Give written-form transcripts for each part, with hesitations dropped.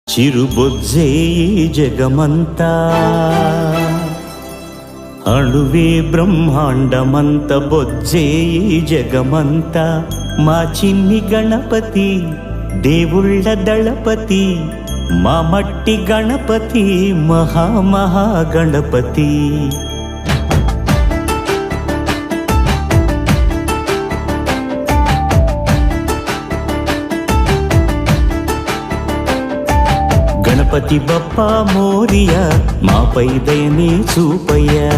చిరుబొజ్జే జగమంతా అణువే బ్రహ్మాండమంత బొజ్జే జగమంతా మా చిన్ని గణపతి దేవుళ్ళ దళపతి మా మట్టి గణపతి మహా గణపతి. గణపతి బప్పా మోరియా మాపై దయనే చూపయ్యా.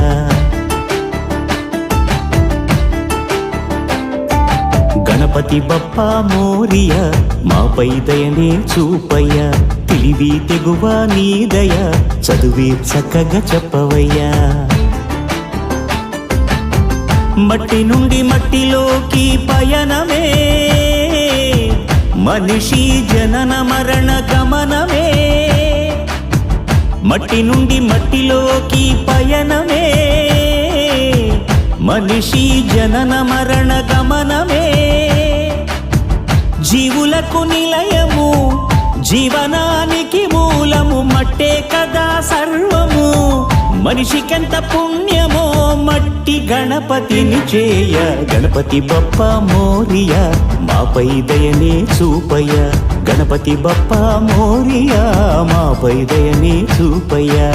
గణపతి బప్పా మోరియా మాపై దయనే చూపయ్యా. తెలివి తెగువ నీ దయ చదువే చక్కగా చెప్పవయ్యా. మట్టి నుండి మట్టిలోకి పయనమే మనిషి జనన మరణ గమనమే. మట్టి నుండి మట్టిలోకి పయనమే మనిషి జనన మరణ గమనమే. జీవులకు నిలయము జీవనానికి మూలము మట్టే కదా సర్వము. మనిషికెంత పుణ్యమో మట్టి గణపతిని చేయ. గణపతి బప్పా మోరియా మాపై దయనే చూపయ్యా. గణపతి బప్పా మోరియా మాపై దయనే చూపయ్యా.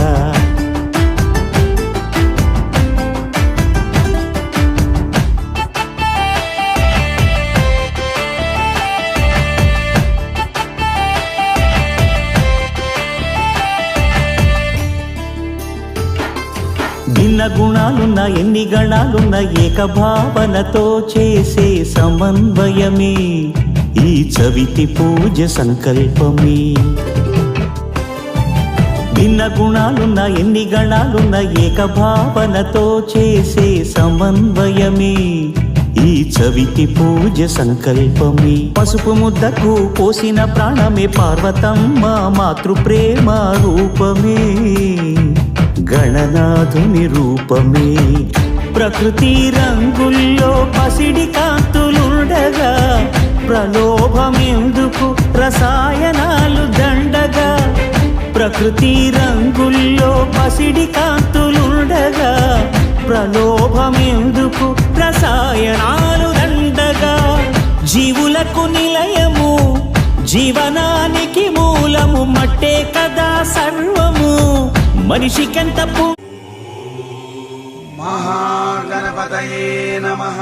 భిన్న గుణాలున్న ఎన్ని గణాలున్న ఏకభావనతో చేసే సమన్వయమే ఈ చవితి పూజ సంకల్పమే. భిన్న గుణాలున్న ఎన్ని గణాలున్న ఏకభావనతో చేసే సమన్వయమే ఈ చవితి పూజ సంకల్పమే. పసుపు ముద్దకు పోసిన ప్రాణమే పార్వతమ్మ మాతృప్రేమ రూపమే గణనాథుని రూపమే. ప్రకృతి రంగుల్లో పసిడి కాంతులుండగా ప్రలోభమెందుకు రసాయనాలు దండగా. ప్రకృతి రంగుల్లో పసిడి కాంతులుండగా ప్రలోభమెందుకు రసాయనాలు దండగా. జీవులకు నిలయము జీవనానికి మూలము మట్టే కదా సర్వము. మనిషికెంత మహాగణపతయే నమః.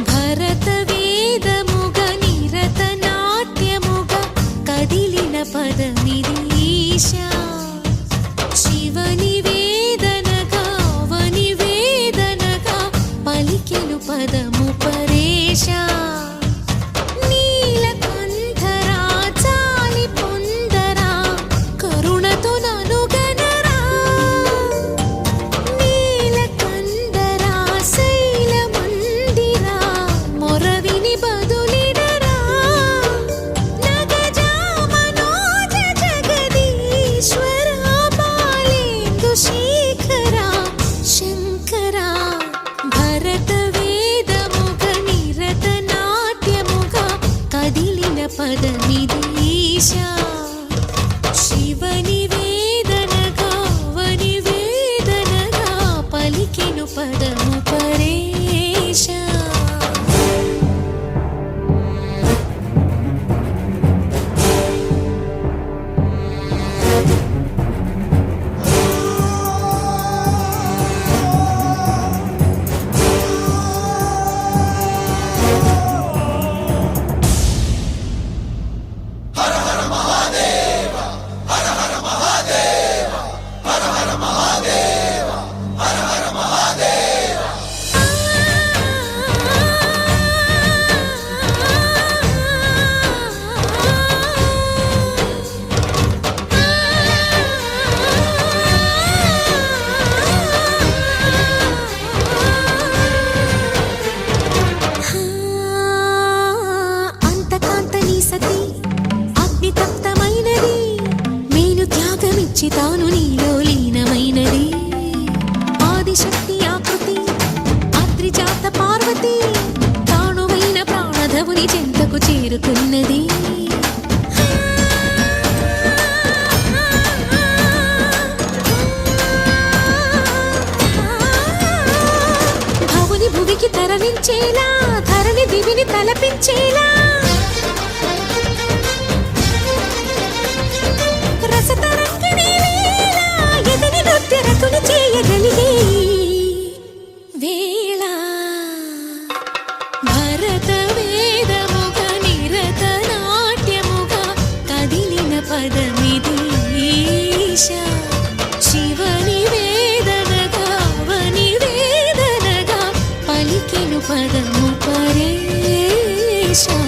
భరత వేదముగ నిరత నాట్యముగ కదిలిన పదమిది ఈశా శివని వేదనగా వని వేదనగా పలికెను పదము పరేశా నీలకంఠరా చాలి పొందరా కరుణతో ననుగనరా నీలకందరా శైల మందిరా మొరవిని బదులిడరా నగజా మనోజ జగదీశ్వరా బాలేందు శేఖరా శంకరా భరత వేదముగ నిరత నాట్యముగ కదిలిన పదమిది ఈశా శివని వేదనగా వని వేదనగా పలికెను పదము పరేశా అంతకాంతని సతి అగ్నితప్తమైనది మేను త్యాగమిచ్చి తాను నీలో లీనమైనది ఆదిశక్తి ఆకృతి అద్రిజాత పార్వతి తానువైన ప్రాణధవుని చెంతకు చేరుకున్నది భవుని భువికి తరలించేలా ధరణి దివిని తలపించేలా రసతరంగిణి వేళ ఎదిని నృత్యరతుని చేయగలిగే వేళ భరత వేదముగ నిరత నాట్యముగ కదిలిన పదమిది ఈశా శివని వేదనగా వని వేదనగా పలికెను పదము పరేశా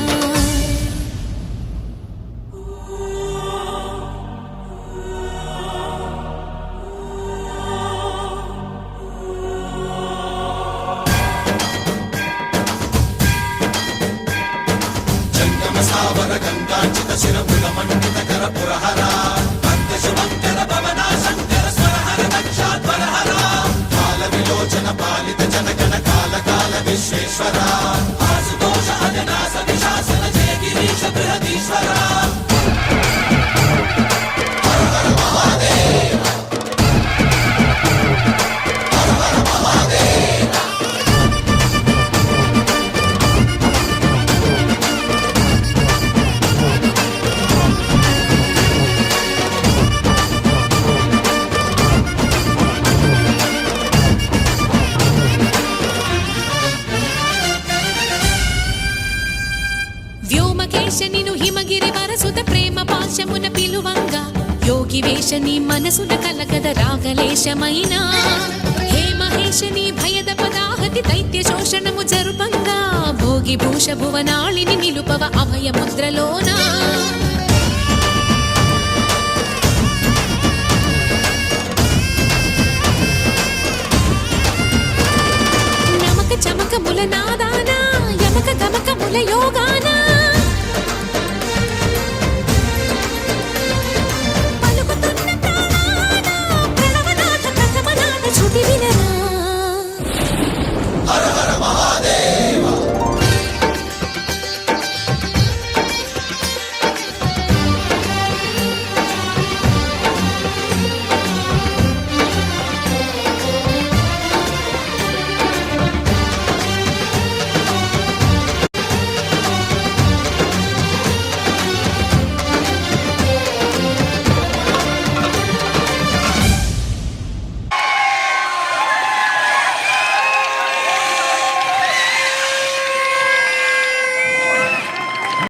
వ్యోమకేశనిను హిమగిరి వరసుత ప్రేమ పాశమున పిలువంగా యోగి వేషని మనసున కలగద రాగలేశమైనా హే మహేశని భయద పదాహతి దైత్య శోషణము జరుపంగా భోగి భూష భువనాళిని నిలుపవ అభయ ముద్రలోనా నమక చమకముల నాదానా యమక గమకముల యోగానా